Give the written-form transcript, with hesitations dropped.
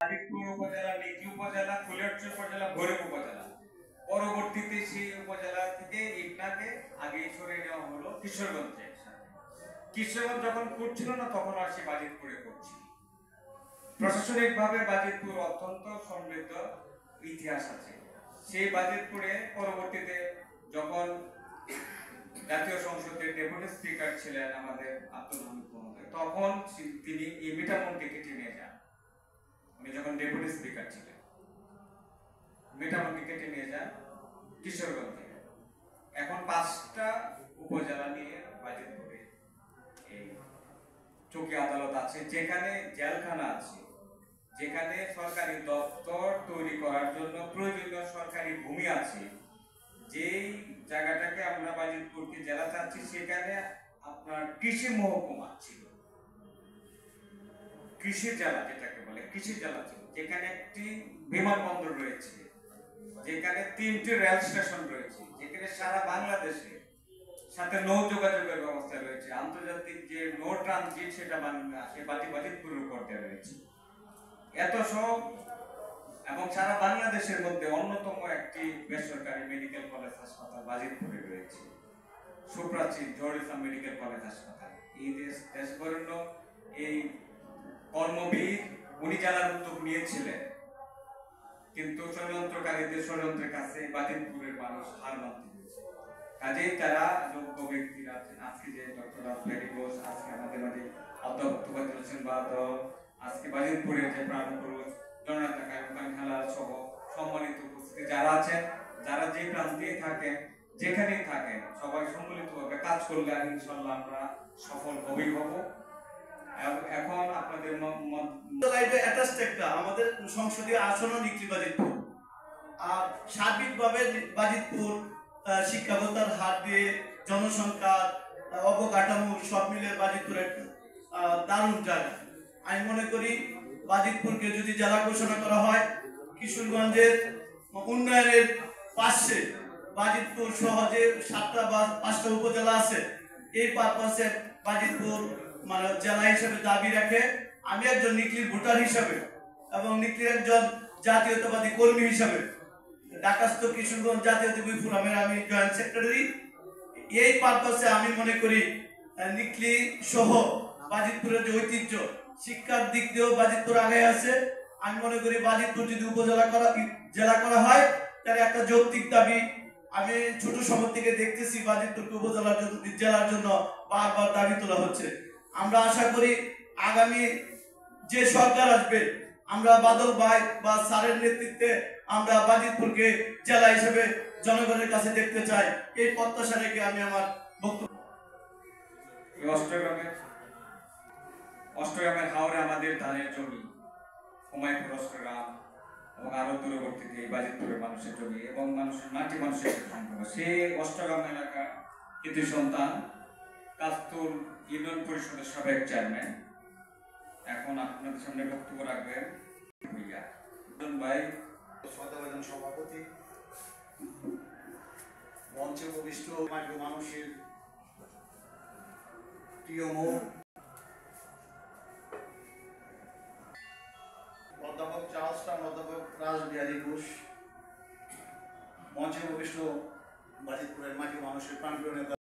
হাবিবপুর উপজেলা, নিকলি উপজেলা, ফুলেরচর উপজেলা, ভৈরব উপজেলা। পরবর্তীতে সেই উপজেলা থেকে ইটনাকে আগে সরিয়ে নেওয়া হলো কিশোরগঞ্জে। কিশোরগঞ্জ যখন করছিল না তখন আর সে বাজিতপুরে করছিল। প্রশাসনিকভাবে বাজিতপুর অত্যন্ত সমৃদ্ধ ইতিহাস আছে। সেই বাজিতপুরে পরবর্তীতে যখন জাতীয় সংসদের ডেপুটি স্পিকার ছিলেন আমাদের আব্দুল হামিদ মহোদয়, তখন তিনি এই মিঠামন্ডি কেটে নিয়ে যান। উনি যখন ডেপুটি স্পিকার ছিলেন মিঠামন্ডি কেটে নিয়ে যান কিশোরগঞ্জ থেকে। এখন 5টা উপজেলা নিয়ে বাজিতপুরে এই চৌকি আদালত আছে, যেখানে জেলখানা আছে, যেখানে সরকারি দপ্তর তৈরি করার জন্য প্রয়োজনীয় সরকারি ভূমি আছে। যেই জায়গাটাকে আমরা বাজিতপুরকে জেলা চাচ্ছি, সেখানে আপনার কৃষি মহকুমা ছিল, কৃষি জেলা যেটাকে বলে কৃষি জেলা ছিল, যেখানে একটি বিমানবন্দর রয়েছে, যেখানে 3টি রেল স্টেশন রয়েছে, যেখানে সারা বাংলাদেশে সাথে নৌ যোগাযোগের ব্যবস্থা রয়েছে। আন্তর্জাতিক যে নৌ ট্রানজিট সেটা বাজিতপুরের উপর দিয়ে রয়েছে। এত সব এবং সারা বাংলাদেশের মধ্যে অন্যতম একটি বেসরকারি মেডিকেল কলেজ হাসপাতাল বাজিতপুরে রয়েছে, সুপ্রাচীন জহুর ইসলাম মেডিকেল কলেজ হাসপাতাল। এই দেশবরেণ্য এই কর্মবীর উনি জানার উদ্যোগ নিয়েছিলেন, কিন্তু ষড়যন্ত্রকারীদের ষড়যন্ত্রের কাছে বাজিতপুরের মানুষ হার মানতে হয়েছে। কাজেই তারা যোগ্য ব্যক্তিরা আছেন, আজকে যে ডক্টর রাসবিহারী ঘোষ, আজকে আমাদের মাঝে অধ্যাপক তোফাজ্জল হোসেন বাদল, আজকে বাজিতপুরের যে প্রাণপুরুষ জননেতা কাইয়ুম খান হেলাল সহ সম্মানিত উপস্থিতি যারা আছেন, যারা যে প্রান্তে থাকেন, যেখানেই থাকেন, সবাই সম্মিলিতভাবে কাজ করলে ইনশাআল্লাহ আমরা সফল হবেই হব। এখন আপনাদের আমাদের সংসদীয় আসনও নিকলি বাজিতপুর। আর সার্বিকভাবে বাজিতপুর শিক্ষাগতার হার দিয়ে, জনসংখ্যা, অবকাঠামো সব মিলে বাজিতপুর একটা দারুণ জায়গা। আমি মনে করি বাজিতপুরকে যদি জেলা ঘোষণা করা হয়, কিশোরগঞ্জের উন্নয়নের পাশে বাজিতপুর সহজে 7টা বা 5টা উপজেলা আছে, এই পারপাসে বাজিতপুর মানে জেলা হিসেবে দাবি রাখে। আমি একজন নিকলির ভোটার হিসাবে এবং নিকলির একজন জাতীয়তাবাদী কর্মী হিসাবে, ঢাকাস্থ কিশোরগঞ্জ জাতীয়তাবাদী ফোরামের আমি জয়েন্ট সেক্রেটারি। এই পারপাসে আমি মনে করি নিকলি সহ বাজিতপুরের যে ঐতিহ্য, শিক্ষার দিক দিয়েও বাজিতপুর আগে আছে। আমি মনে করি বাজিতপুর যদি জেলা করা হয়, তাহলে একটা যৌক্তিক দাবি। আমি ছোট সময় থেকে দেখতেছি বাজিতপুরকে জেলার জন্য বারবার দাবি তোলা হচ্ছে। আমরা আশা করি আগামী যে সরকার আসবে, আমরা বাদল ভাই বা স্যারের নেতৃত্বে আমরা বাজিতপুরকে জেলা হিসেবে জনগণের কাছে দেখতে চাই। এই প্রত্যাশা রেখে আমি আমার বক্তব্য। অষ্টগ্রামের হাওরে আমাদের ধানের জমি, হুমায়ুনপুর অষ্টগ্রাম এবং আরো দূরবর্তীতে বাজিতপুরের মানুষের জমি এবং মানুষের সম্পর্ক। সেই অষ্টগ্রাম এলাকার কৃতি সন্তান কাস্তুল ইউনিয়ন পরিষদের সাবেক চেয়ারম্যান, এখন আপনাদের সামনে বক্তব্য রাখবেন ভাই, শ্রদ্ধাভাজন সভাপতি, মঞ্চে উপবিষ্ট মানুষের প্রিয় মুখ অধ্যাপক অধ্যাপক রাসবিহারী ঘোষ, মঞ্চে উপবিষ্ট বাজিতপুরের মাটি মানুষের প্রাণপ্রিয় নেতা